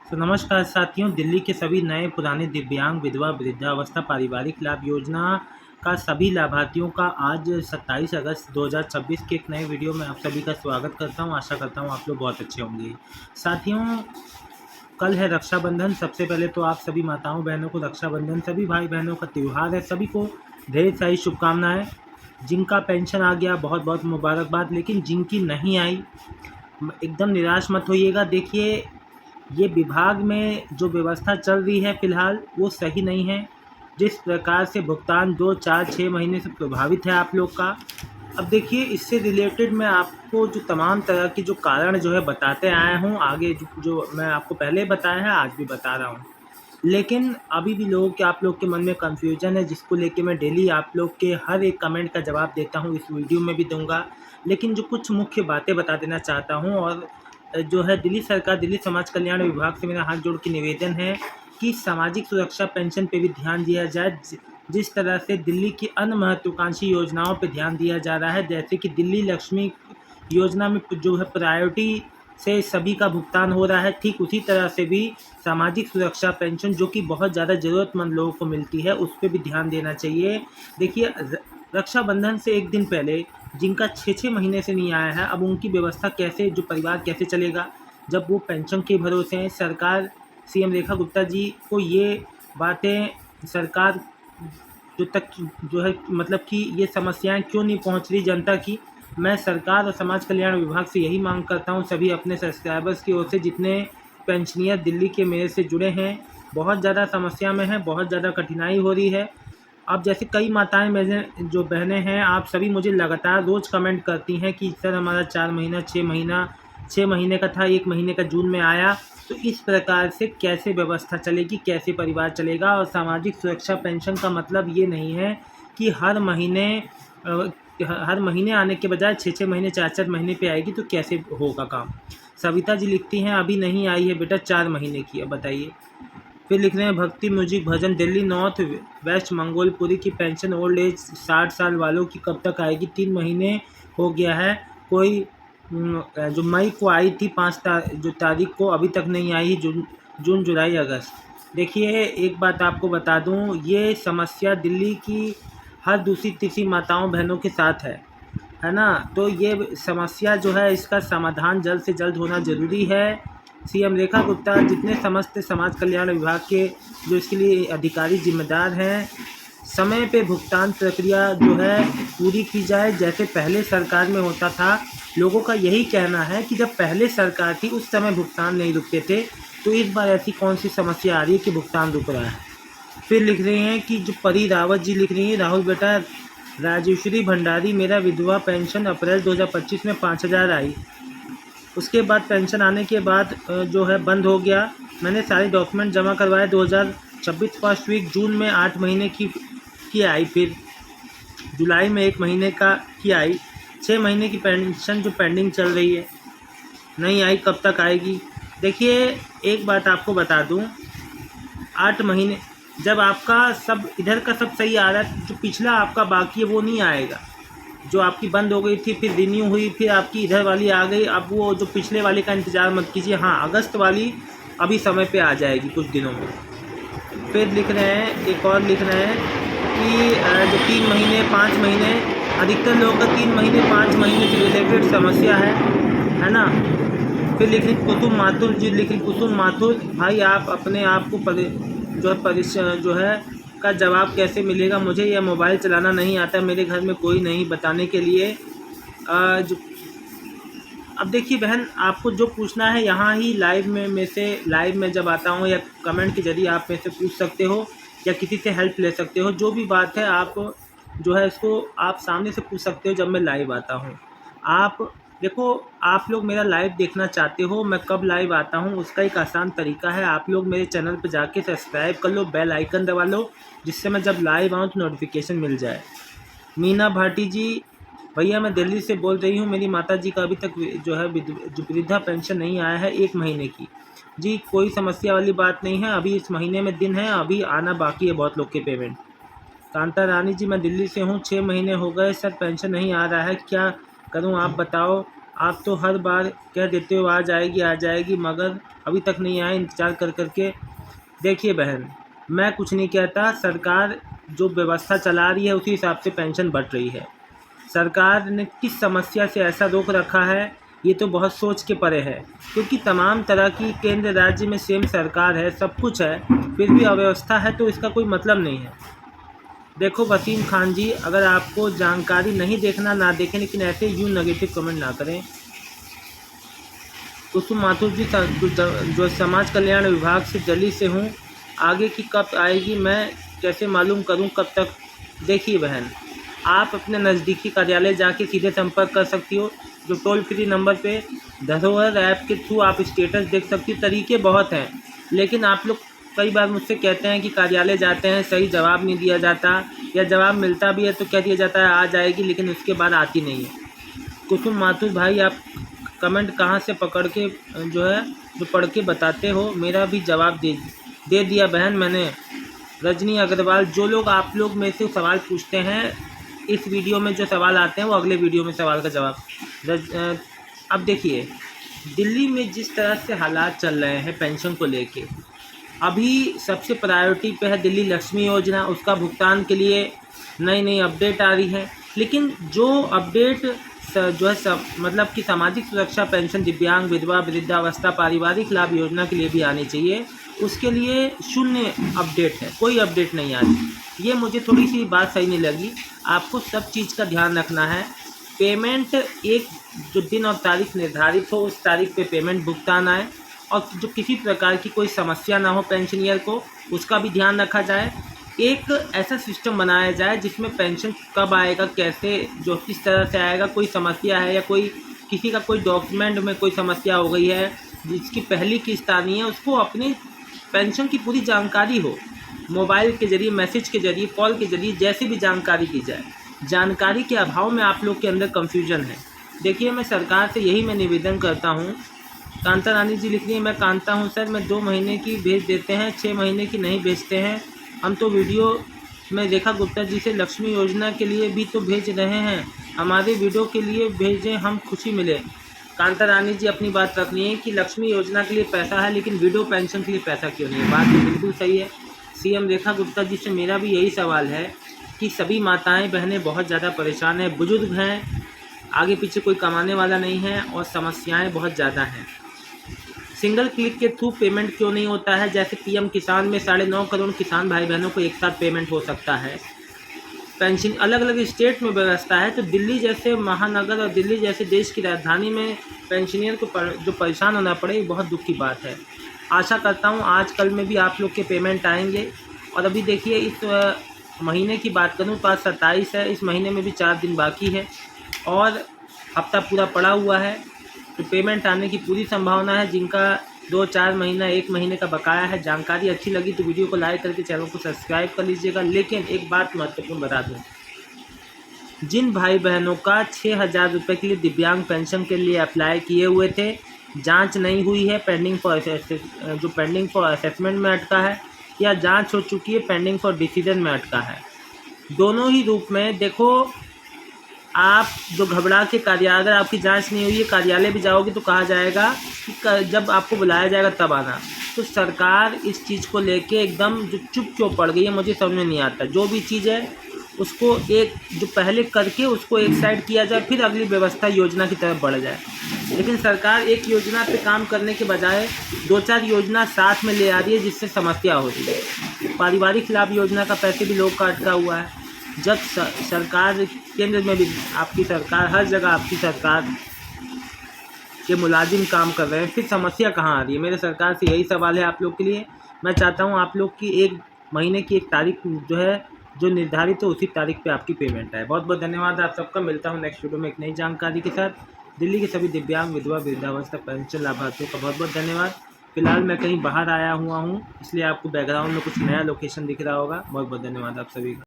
तो नमस्कार साथियों, दिल्ली के सभी नए पुराने दिव्यांग, विधवा, वृद्धावस्था, पारिवारिक लाभ योजना का सभी लाभार्थियों का आज 27 अगस्त 2026 के एक नए वीडियो में आप सभी का स्वागत करता हूं। आशा करता हूं आप लोग बहुत अच्छे होंगे। साथियों, कल है रक्षाबंधन। सबसे पहले तो आप सभी माताओं बहनों को रक्षाबंधन, सभी भाई बहनों का त्यौहार है। सभी को ढेर सारी शुभकामनाएं। जिनका पेंशन आ गया बहुत बहुत मुबारकबाद, लेकिन जिनकी नहीं आई एकदम निराश मत होइएगा। देखिए, ये विभाग में जो व्यवस्था चल रही है फ़िलहाल वो सही नहीं है। जिस प्रकार से भुगतान 2, 4, 6 महीने से प्रभावित है आप लोग का। अब देखिए, इससे रिलेटेड मैं आपको जो तमाम तरह के जो कारण जो है बताते आया हूँ। आगे जो मैं आपको पहले बताया है आज भी बता रहा हूँ। लेकिन अभी भी आप लोग के मन में कन्फ्यूजन है, जिसको लेके मैं डेली आप लोग के हर एक कमेंट का जवाब देता हूँ, इस वीडियो में भी दूंगा। लेकिन जो कुछ मुख्य बातें बता देना चाहता हूँ, और जो है दिल्ली सरकार, दिल्ली समाज कल्याण विभाग से मेरा हाथ जोड़ के निवेदन है कि सामाजिक सुरक्षा पेंशन पे भी ध्यान दिया जाए। जिस तरह से दिल्ली की अन्य महत्वाकांक्षी योजनाओं पे ध्यान दिया जा रहा है, जैसे कि दिल्ली लक्ष्मी योजना में जो है प्रायोरिटी से सभी का भुगतान हो रहा है, ठीक उसी तरह से भी सामाजिक सुरक्षा पेंशन जो कि बहुत ज़्यादा ज़रूरतमंद लोगों को मिलती है, उस पर भी ध्यान देना चाहिए। देखिए, रक्षाबंधन से एक दिन पहले जिनका 6-6 महीने से नहीं आया है, अब उनकी व्यवस्था कैसे, जो परिवार कैसे चलेगा जब वो पेंशन के भरोसे हैं। सरकार, सीएम रेखा गुप्ता जी को ये बातें सरकार जो तक जो है मतलब कि ये समस्याएं क्यों नहीं पहुंच रही जनता की। मैं सरकार और समाज कल्याण विभाग से यही मांग करता हूं, सभी अपने सब्सक्राइबर्स की ओर से, जितने पेंशनियर दिल्ली के मेरे से जुड़े हैं, बहुत ज़्यादा समस्या में हैं, बहुत ज़्यादा कठिनाई हो रही है। अब जैसे कई माताएं, मेरे जो बहनें हैं, आप सभी मुझे लगातार रोज़ कमेंट करती हैं कि सर हमारा 4 महीना 6 महीने का था, 1 महीने का जून में आया। तो इस प्रकार से कैसे व्यवस्था चलेगी, कैसे परिवार चलेगा। और सामाजिक सुरक्षा पेंशन का मतलब ये नहीं है कि हर महीने आने के बजाय 6-6 महीने 4-4 महीने पे आएगी, तो कैसे होगा काम। सविता जी लिखती हैं अभी नहीं आई है बेटा, 4 महीने की। अब बताइए। फिर लिख रहे हैं भक्ति म्यूजिक भजन, दिल्ली नॉर्थ वेस्ट मंगोलपुरी की पेंशन ओल्ड एज 60 साल वालों की कब तक आएगी? 3 महीने हो गया है। कोई जो मई को आई थी 5 तारीख को, अभी तक नहीं आई। जून जुलाई अगस्त। देखिए, एक बात आपको बता दूं, ये समस्या दिल्ली की हर दूसरी तीसरी माताओं बहनों के साथ है ना। तो ये समस्या जो है, इसका समाधान जल्द से जल्द होना ज़रूरी है। सीएम रेखा गुप्ता, जितने समस्त समाज कल्याण विभाग के जो इसके लिए अधिकारी जिम्मेदार हैं, समय पे भुगतान प्रक्रिया जो है पूरी की जाए, जैसे पहले सरकार में होता था। लोगों का यही कहना है कि जब पहले सरकार थी उस समय भुगतान नहीं रुकते थे, तो इस बार ऐसी कौन सी समस्या आ रही है कि भुगतान रुक रहा है। फिर लिख रहे हैं कि जो परी रावत जी लिख रही हैं, राहुल बेटा, राजेश्वरी भंडारी, मेरा विधवा पेंशन अप्रैल 2025 में 5,000 आई, उसके बाद पेंशन आने के बाद जो है बंद हो गया। मैंने सारे डॉक्यूमेंट जमा करवाए 2026 फर्स्ट वीक, जून में 8 महीने की आई, फिर जुलाई में 1 महीने की आई। 6 महीने की पेंशन जो पेंडिंग चल रही है, नहीं आई, कब तक आएगी? देखिए, एक बात आपको बता दूं, 8 महीने जब आपका सब इधर का सब सही आ रहा है, जो पिछला आपका बाकी है वो नहीं आएगा। जो आपकी बंद हो गई थी, फिर रिन्यू हुई, फिर आपकी इधर वाली आ गई। अब वो जो पिछले वाली का इंतज़ार मत कीजिए। हाँ, अगस्त वाली अभी समय पे आ जाएगी कुछ दिनों में। फिर लिख रहे हैं, एक और लिख रहे हैं कि जो 3 महीने 5 महीने, अधिकतर लोगों का 3 महीने 5 महीने से रिलेटेड समस्या है ना। फिर लिख रही कुसुम माथुर जी, लिख रही कुसुम माथुर, भाई आप अपने आप को जो है का जवाब कैसे मिलेगा? मुझे यह मोबाइल चलाना नहीं आता, मेरे घर में कोई नहीं बताने के लिए। जो अब देखिए बहन, आपको जो पूछना है यहाँ ही लाइव में जब आता हूँ, या कमेंट के जरिए आप मेरे से पूछ सकते हो, या किसी से हेल्प ले सकते हो। जो भी बात है आप जो है इसको आप सामने से पूछ सकते हो जब मैं लाइव आता हूँ। आप देखो, आप लोग मेरा लाइव देखना चाहते हो, मैं कब लाइव आता हूँ उसका एक आसान तरीका है। आप लोग मेरे चैनल पर जाके सब्सक्राइब कर लो, बेल आइकन दबा लो, जिससे मैं जब लाइव आऊँ तो नोटिफिकेशन मिल जाए। मीना भाटी जी, भैया मैं दिल्ली से बोल रही हूँ, मेरी माता जी का अभी तक जो है जो वृद्धा पेंशन नहीं आया है 1 महीने की। जी, कोई समस्या वाली बात नहीं है, अभी इस महीने में दिन है, अभी आना बाकी है बहुत लोग के पेमेंट। कांता रानी जी, मैं दिल्ली से हूँ, 6 महीने हो गए सर, पेंशन नहीं आ रहा है, क्या करूँ आप बताओ। आप तो हर बार कह देते हो आ जाएगी, मगर अभी तक नहीं आए, इंतज़ार कर के। देखिए बहन, मैं कुछ नहीं कहता, सरकार जो व्यवस्था चला रही है उसी हिसाब से पेंशन बढ़ रही है। सरकार ने किस समस्या से ऐसा रोक रखा है, ये तो बहुत सोच के परे है, क्योंकि तमाम तरह की केंद्र राज्य में सेम सरकार है, सब कुछ है, फिर भी अव्यवस्था है, तो इसका कोई मतलब नहीं है। देखो वसीम खान जी, अगर आपको जानकारी नहीं देखना ना देखें, लेकिन ऐसे यूँ नेगेटिव कमेंट ना करें। कुसुम माथुर जी, जो समाज कल्याण विभाग से दिल्ली से हूँ, आगे की कब आएगी मैं कैसे मालूम करूँ, कब तक? देखिए बहन, आप अपने नज़दीकी कार्यालय जाके सीधे संपर्क कर सकती हो, जो टोल फ्री नंबर पे धरोहर ऐप के थ्रू आप स्टेटस देख सकती हो। तरीके बहुत हैं, लेकिन आप लोग कई बार मुझसे कहते हैं कि कार्यालय जाते हैं, सही जवाब नहीं दिया जाता, या जवाब मिलता भी है तो कह दिया जाता है आ जाएगी, लेकिन उसके बाद आती नहीं है। कुसुम माथुर भाई, आप कमेंट कहाँ से पकड़ के जो पढ़ के बताते हो, मेरा भी जवाब दे दिया बहन मैंने। रजनी अग्रवाल, जो लोग आप लोग में से सवाल पूछते हैं, इस वीडियो में जो सवाल आते हैं वो अगले वीडियो में सवाल का जवाब। अब देखिए, दिल्ली में जिस तरह से हालात चल रहे हैं पेंशन को लेके, अभी सबसे प्रायोरिटी पे है दिल्ली लक्ष्मी योजना, उसका भुगतान के लिए नई अपडेट आ रही है। लेकिन जो अपडेट मतलब कि सामाजिक सुरक्षा पेंशन, दिव्यांग, विधवा, वृद्धावस्था, पारिवारिक लाभ योजना के लिए भी आनी चाहिए, उसके लिए शून्य अपडेट है, कोई अपडेट नहीं आ रही। ये मुझे थोड़ी सी बात सही नहीं लगी। आपको सब चीज़ का ध्यान रखना है। पेमेंट एक जो दिन और तारीख निर्धारित हो, उस तारीख पे पेमेंट भुगतान आए, और जो किसी प्रकार की कोई समस्या ना हो पेंशनियर को, उसका भी ध्यान रखा जाए। एक ऐसा सिस्टम बनाया जाए जिसमें पेंशन कब आएगा, कैसे, जो किस तरह से आएगा, कोई समस्या है या कोई किसी का कोई डॉक्यूमेंट में कोई समस्या हो गई है, जिसकी पहली किस्त आनी है, उसको अपनी पेंशन की पूरी जानकारी हो, मोबाइल के ज़रिए, मैसेज के ज़रिए, कॉल के ज़रिए, जैसी भी जानकारी दी जाए। जानकारी के अभाव में आप लोग के अंदर कन्फ्यूजन है। देखिए, मैं सरकार से यही मैं निवेदन करता हूँ। कांता रानी जी लिख रही है, मैं कांता हूँ सर, मैं 2 महीने की भेज देते हैं, 6 महीने की नहीं भेजते हैं। हम तो वीडियो में रेखा गुप्ता जी से लक्ष्मी योजना के लिए भी तो भेज रहे हैं, हमारे वीडियो के लिए भेजें, हम खुशी मिले। कांता रानी जी, अपनी बात रखनी है कि लक्ष्मी योजना के लिए पैसा है, लेकिन विडो पेंशन के लिए पैसा क्यों नहीं है? बात तो बिल्कुल सही है। सीएम रेखा गुप्ता जी से मेरा भी यही सवाल है कि सभी माताएं बहनें बहुत ज़्यादा परेशान हैं, बुजुर्ग हैं, आगे पीछे कोई कमाने वाला नहीं है, और समस्याएं बहुत ज़्यादा हैं। सिंगल क्लिक के थ्रू पेमेंट क्यों नहीं होता है? जैसे पीएम किसान में 9.5 करोड़ किसान भाई बहनों को एक साथ पेमेंट हो सकता है। पेंशन अलग अलग स्टेट में व्यवस्था है, तो दिल्ली जैसे महानगर और दिल्ली जैसे देश की राजधानी में पेंशनियर को जो परेशान होना पड़े, ये बहुत दुख की बात है। आशा करता हूँ आज कल में भी आप लोग के पेमेंट आएंगे। और अभी देखिए, इस महीने की बात करूँ तो आज 27 है, इस महीने में भी 4 दिन बाकी है और हफ्ता पूरा पड़ा हुआ है, तो पेमेंट आने की पूरी संभावना है। जिनका 2-4 महीना, 1 महीने का बकाया है, जानकारी अच्छी लगी तो वीडियो को लाइक करके चैनल को सब्सक्राइब कर लीजिएगा। लेकिन एक बात महत्वपूर्ण बता दूँ, जिन भाई बहनों का 6,000 रुपये के लिए दिव्यांग पेंशन के लिए अप्लाई किए हुए थे, जांच नहीं हुई है, पेंडिंग फॉर असेसमेंट में अटका है, या जांच हो चुकी है, पेंडिंग फॉर डिसीजन में अटका है, दोनों ही रूप में देखो, आप जो घबरा के अगर आपकी जांच नहीं हुई है, कार्यालय भी जाओगे तो कहा जाएगा कि जब आपको बुलाया जाएगा तब आना। तो सरकार इस चीज़ को लेके एकदम जो चुप क्यों पड़ गई है, मुझे समझ में नहीं आता। जो भी चीज़ है उसको जो पहले करके उसको एक साइड किया जाए, फिर अगली व्यवस्था योजना की तरफ बढ़ जाए। लेकिन सरकार एक योजना पे काम करने के बजाय 2-4 योजना साथ में ले आ रही है, जिससे समस्या हो रही है। पारिवारिक लाभ योजना का पैसे भी लोग का अटका हुआ है। जब सरकार केंद्र में भी आपकी सरकार, हर जगह आपकी सरकार के मुलाजिम काम कर रहे हैं, फिर समस्या कहाँ आ रही है? मेरे सरकार से यही सवाल है आप लोग के लिए। मैं चाहता हूँ आप लोग की 1 महीने की एक तारीख जो निर्धारित हो, उसी तारीख पे आपकी पेमेंट आए। बहुत बहुत धन्यवाद आप सबका। मिलता हूँ नेक्स्ट वीडियो में एक नई जानकारी के साथ। दिल्ली के सभी दिव्यांग, विधवा, वृद्धावस्था पेंशन लाभार्थियों का बहुत बहुत धन्यवाद। फिलहाल मैं कहीं बाहर आया हुआ हूँ, इसलिए आपको बैकग्राउंड में कुछ नया लोकेशन दिख रहा होगा। बहुत बहुत धन्यवाद आप सभी का।